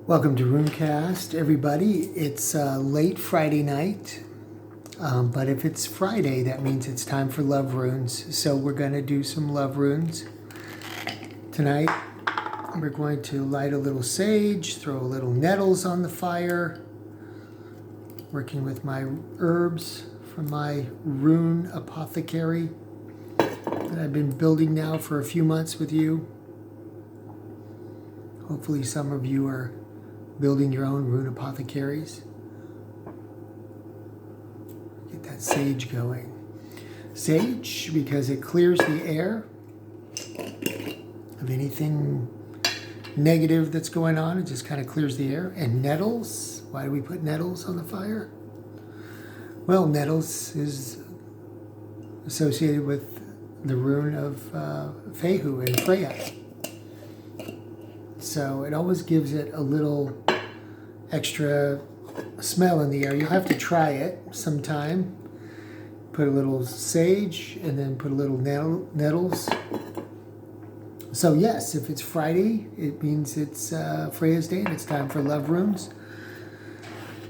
Welcome to Runecast, everybody. It's late Friday night, but if it's Friday, that means it's time for love runes. So we're going to do some love runes tonight. We're going to light a little sage, throw a little nettles on the fire, working with my herbs from my rune apothecary that I've been building now for a few months with you. Hopefully some of you are building your own rune apothecaries. Get that sage going. Sage, because it clears the air of anything negative that's going on. It just kind of clears the air. And nettles, why do we put nettles on the fire? Well, nettles is associated with the rune of Fehu and Freya. So it always gives it a little extra smell in the air. You'll have to try it sometime. Put a little sage and then put a little nettles. So yes, if it's Friday, it means it's Freya's day and it's time for love runes.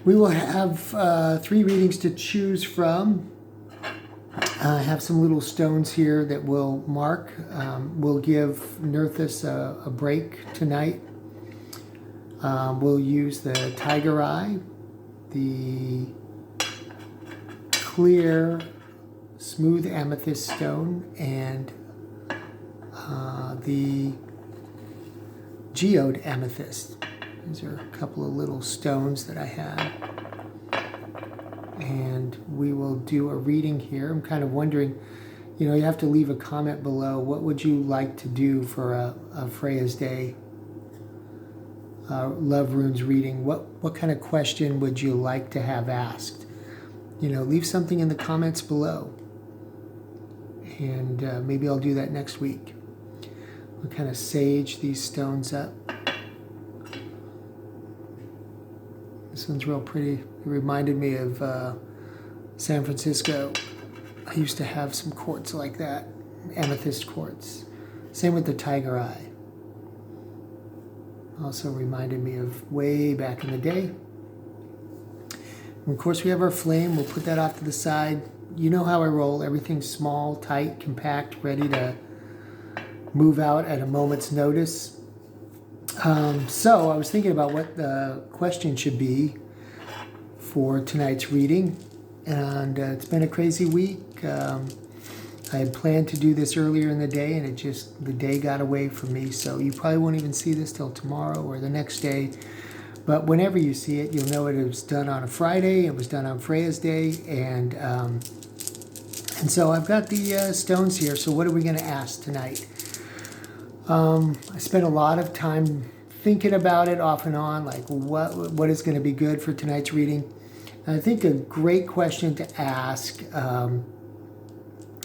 We will have 3 readings to choose from. I have some little stones here that we'll mark. We'll give Nerthus a break tonight. We'll use the tiger eye, the clear, smooth amethyst stone, and the geode amethyst. These are a couple of little stones that I have. And we will do a reading here. I'm kind of wondering, you have to leave a comment below. What would you like to do for a Freya's Day Love Runes reading? What kind of question would you like to have asked? Leave something in the comments below. And maybe I'll do that next week. We'll kind of sage these stones up. This one's real pretty. It reminded me of San Francisco. I used to have some quartz like that, amethyst quartz. Same with the tiger eye. Also reminded me of way back in the day. And of course we have our flame. We'll put that off to the side. You know how I roll. Everything's small, tight, compact, ready to move out at a moment's notice. So I was thinking about what the question should be for tonight's reading, and it's been a crazy week. I had planned to do this earlier in the day, and the day got away from me, so you probably won't even see this till tomorrow or the next day. But whenever you see it, you'll know it was done on a Friday. It was done on Freya's Day, and so I've got the stones here. So what are we going to ask tonight? I spent a lot of time thinking about it off and on, like what is going to be good for tonight's reading. And I think a great question to ask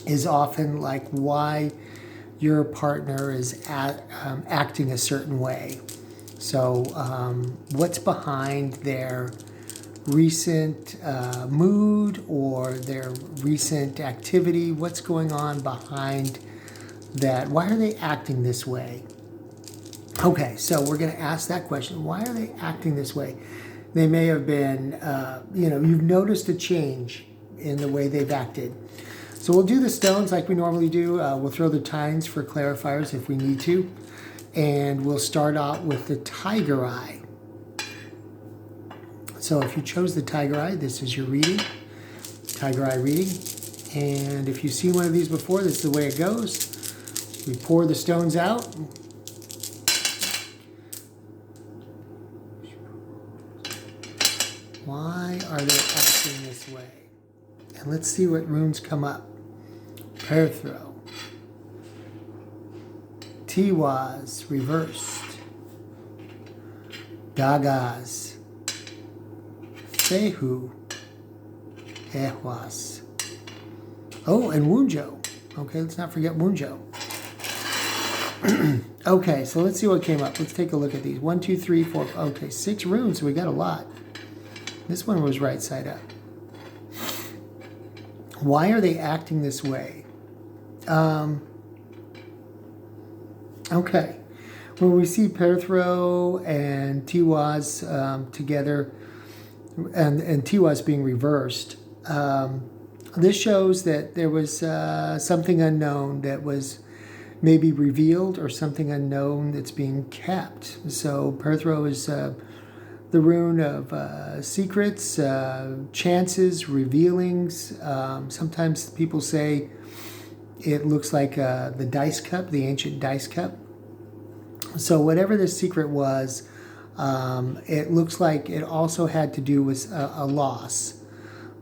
is often like why your partner is acting a certain way. So what's behind their recent mood or their recent activity? What's going on behind that? Why are they acting this way? Okay, so we're going to ask that question. Why are they acting this way? They may have been, you've noticed a change in the way they've acted. So we'll do the stones like we normally do. We'll throw the tines for clarifiers if we need to. And we'll start out with the tiger eye. So if you chose the tiger eye, this is your reading, tiger eye reading. And if you've seen one of these before, this is the way it goes. We pour the stones out. Why are they acting this way? And let's see what runes come up. Perthro. Tiwaz reversed. Dagas. Fehu. Ehwas. Oh, and Wunjo. Okay, let's not forget Wunjo. Okay, so let's see what came up. Let's take a look at these. 1, 2, 3, 4. Okay, 6 runes, so we got a lot. This one was right side up. Why are they acting this way? Okay. when we see Perthro and Tiwaz together, and Tiwaz being reversed, this shows that there was something unknown that was maybe revealed, or something unknown that's being kept. So Perthro is the rune of secrets, chances, revealings. Sometimes people say it looks like the dice cup, the ancient dice cup. So whatever this secret was, it looks like it also had to do with a loss.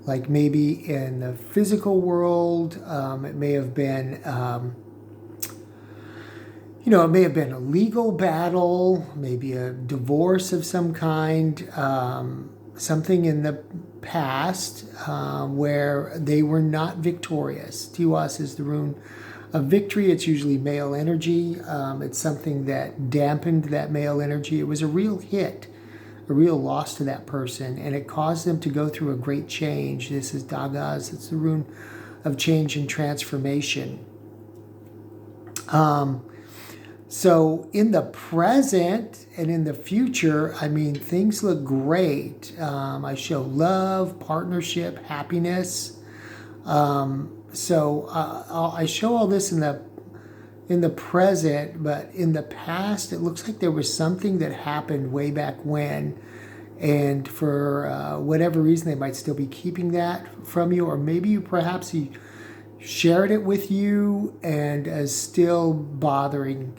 Like maybe in the physical world, it may have been, it may have been a legal battle, maybe a divorce of some kind, something in the past where they were not victorious. Tiwas is the rune of victory. It's usually male energy. It's something that dampened that male energy. It was a real hit, a real loss to that person, and it caused them to go through a great change. This is Dagaz. It's the rune of change and transformation. So in the present and in the future, I mean, things look great. I show love, partnership, happiness. So I show all this in the present, but in the past, it looks like there was something that happened way back when, and for whatever reason, they might still be keeping that from you, or maybe perhaps he shared it with you and is still bothering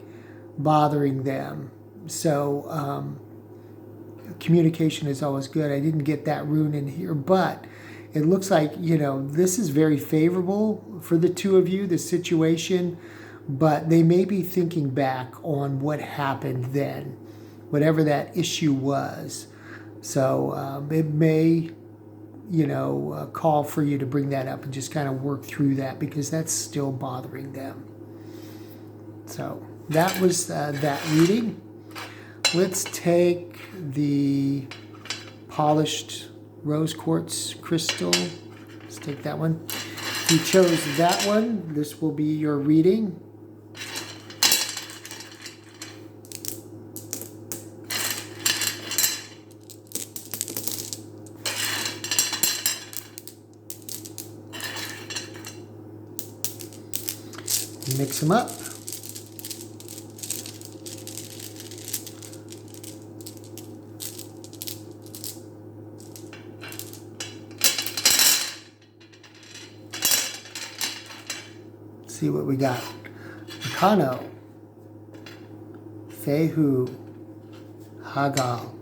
them. So communication is always good. I didn't get that rune in here, but it looks like, this is very favorable for the two of you, the situation, but they may be thinking back on what happened then, whatever that issue was. So it may, call for you to bring that up and just kind of work through that, because that's still bothering them. So that was that reading. Let's take the polished rose quartz crystal. Let's take that one. If you chose that one, this will be your reading. Mix them up. See what we got. Kano, Fehu, Hagal,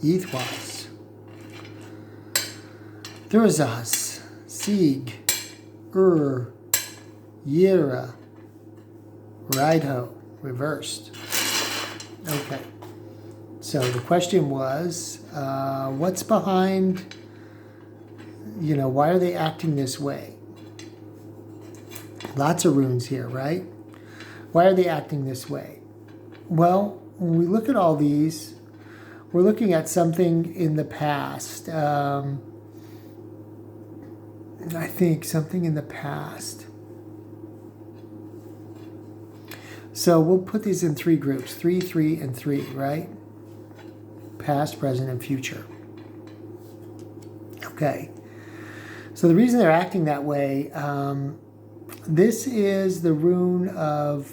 Ethwas, Thurzas, Sieg, Yira, Rideho, reversed. Okay. So the question was, what's behind, why are they acting this way? Lots of runes here, right? Why are they acting this way? Well, when we look at all these, we're looking at something in the past. I think something in the past. So we'll put these in three groups, 3, 3, and 3, right? Past, present, and future. Okay. So the reason they're acting that way, this is the rune of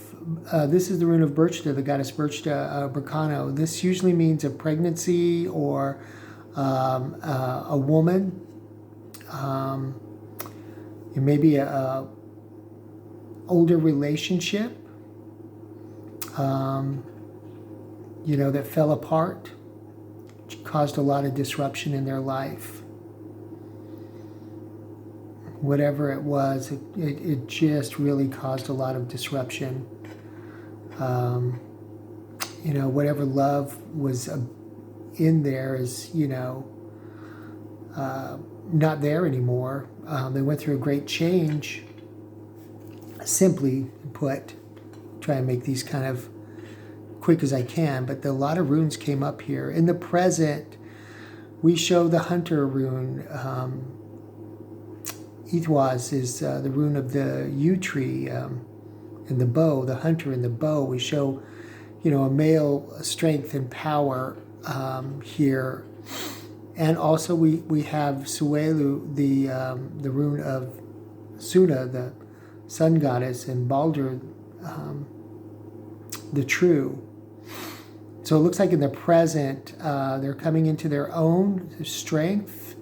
Birchta, the goddess Birchta Bracano. This usually means a pregnancy or a woman. It may be a older relationship, that fell apart, which caused a lot of disruption in their life. Whatever it was, it just really caused a lot of disruption. Whatever love was in there is, not there anymore. They went through a great change. Simply put, try and make these kind of quick as I can, but a lot of runes came up here. In the present, we show the hunter rune. Ethwas is the rune of the yew tree, and the bow, the hunter and the bow. We show, a male strength and power here. And also we have Suelu, the rune of Suna, the sun goddess, and Baldur, the true. So it looks like in the present, they're coming into their own strength,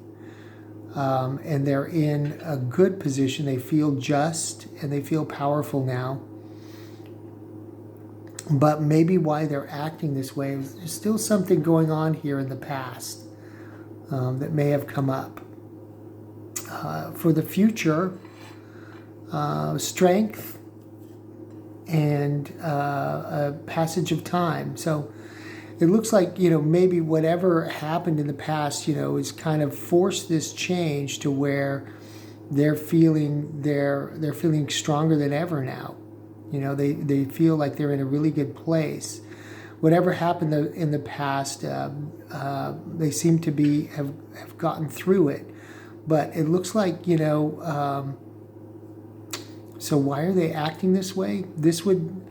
and they're in a good position. They feel just and they feel powerful now. But maybe why they're acting this way, there's still something going on here in the past that may have come up. For the future, strength and a passage of time. So it looks like, maybe whatever happened in the past, is kind of forced this change to where they're feeling stronger than ever now. They feel like they're in a really good place. Whatever happened in the past, they seem to have gotten through it. But it looks like, so why are they acting this way? This would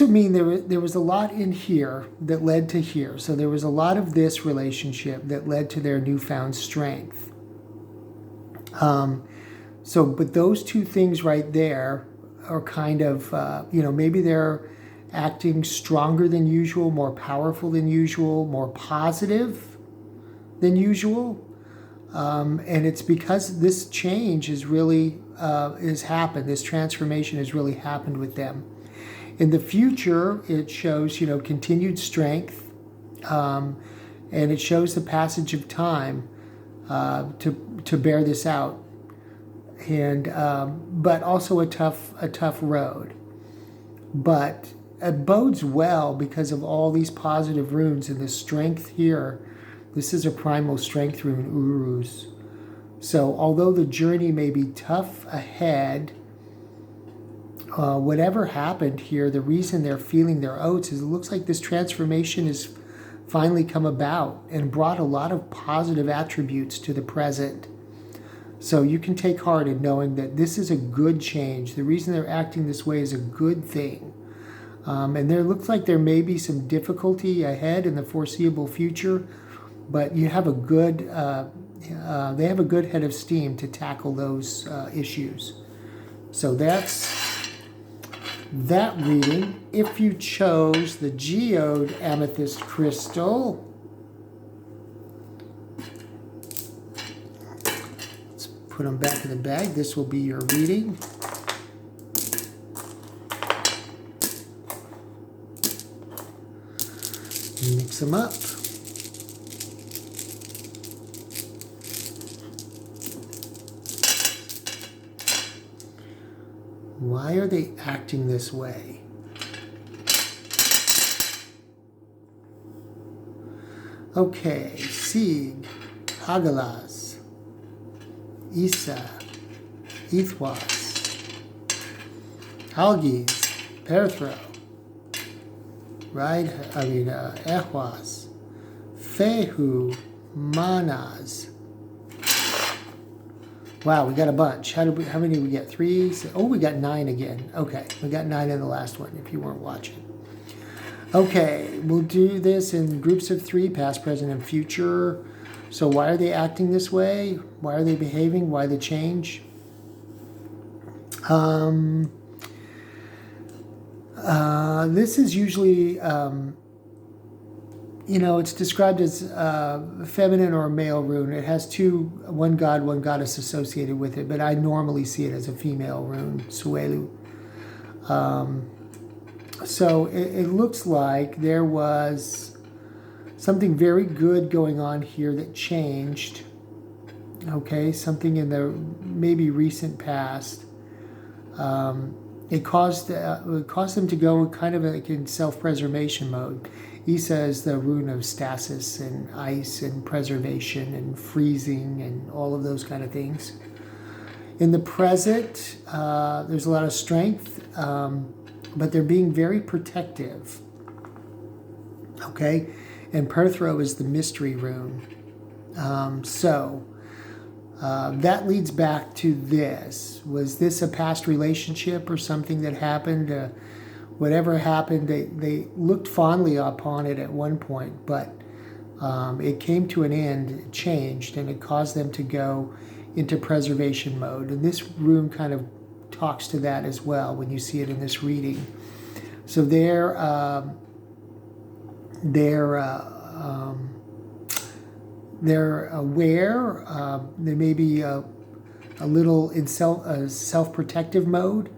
mean there was a lot in here that led to here. So there was a lot of this relationship that led to their newfound strength. But those two things right there are kind of, maybe they're acting stronger than usual, more powerful than usual, more positive than usual. And it's because this change is really has happened. This transformation has really happened with them. In the future, it shows, continued strength, and it shows the passage of time to bear this out, and but also a tough road. But it bodes well because of all these positive runes and the strength here. This is a primal strength rune, Uruz. So although the journey may be tough ahead, whatever happened here, the reason they're feeling their oats is it looks like this transformation has finally come about and brought a lot of positive attributes to the present. So you can take heart in knowing that this is a good change. The reason they're acting this way is a good thing. And there looks like there may be some difficulty ahead in the foreseeable future, but you have they have a good head of steam to tackle those issues. So that's that reading. If you chose the Geode Amethyst Crystal, let's put them back in the bag. This will be your reading. Mix them up. Why are they acting this way? Okay, Sig, Hagalas, Isa, Ethwas, Algis, Perthro, Ehwas, Fehu, Manas. Wow, we got a bunch. How many did we get? 3? Oh, we got 9 again. Okay, we got 9 in the last one, if you weren't watching. Okay, we'll do this in groups of 3, past, present, and future. So why are they acting this way? Why are they behaving? Why the change? This is usually, it's described as feminine or male rune. It has one god, one goddess associated with it, but I normally see it as a female rune, Suelu. So it looks like there was something very good going on here that changed. Okay, something in the maybe recent past. It caused them to go kind of like in self-preservation mode. Isa is the rune of stasis and ice and preservation and freezing and all of those kind of things. In the present, there's a lot of strength, but they're being very protective. Okay, and Perthro is the mystery rune. That leads back to this. Was this a past relationship or something that happened? Whatever happened, they looked fondly upon it at one point, but it came to an end, it changed, and it caused them to go into preservation mode. And this rune kind of talks to that as well when you see it in this reading. So they're aware. They may be a little in self-protective mode,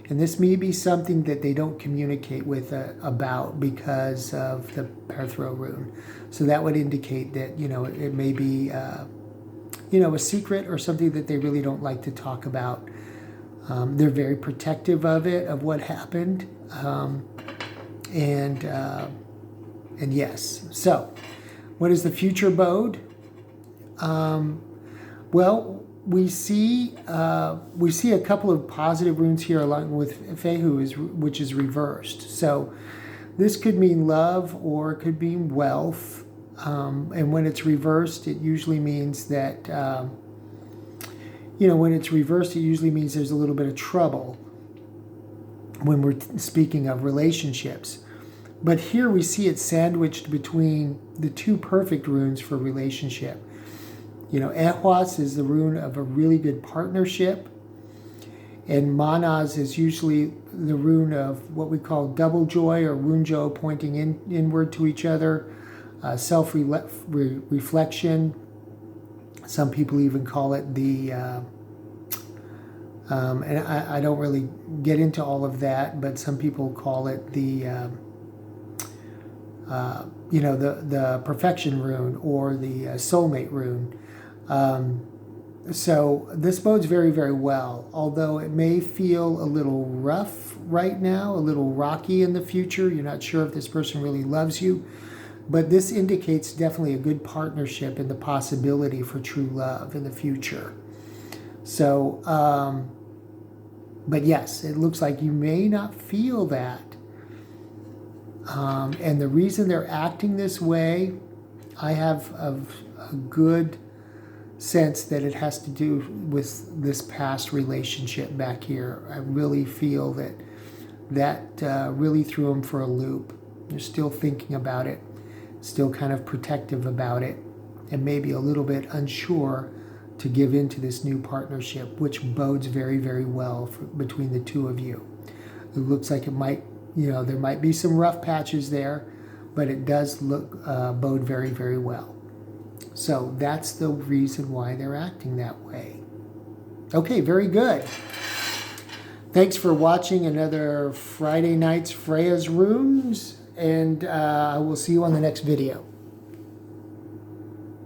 and this may be something that they don't communicate with about because of the Perthro rune. So that would indicate that, you know, it may be you know, a secret or something that they really don't like to talk about. They're very protective of it, of what happened, and yes. So, what is the future bode? Well, we see a couple of positive runes here, along with Fehu, which is reversed. So, this could mean love, or it could mean wealth. And when it's reversed, it usually means that, you know, when it's reversed, it usually means there's a little bit of trouble when we're speaking of relationships. But here we see it sandwiched between the two perfect runes for relationship. You know, Ehwas is the rune of a really good partnership, and Manaz is usually the rune of what we call double joy, or runjo, pointing inward to each other. Self-reflection. Some people even call it the, and I don't really get into all of that, but some people call it the, you know, the perfection rune, or the soulmate rune. So this bodes very, very well, although it may feel a little rough right now, a little rocky in the future. You're not sure if this person really loves you. But this indicates definitely a good partnership and the possibility for true love in the future. So, but yes, it looks like you may not feel that. And the reason they're acting this way, I have a good sense that it has to do with this past relationship back here. I really feel that really threw them for a loop. They're still thinking about it, still kind of protective about it, and maybe a little bit unsure to give into this new partnership, which bodes very, very well between the two of you. It looks like it might, you know, there might be some rough patches there, but it does look bode very, very well. So that's the reason why they're acting that way. Okay, very good. Thanks for watching another Friday night's Freya's Runes, and I will see you on the next video.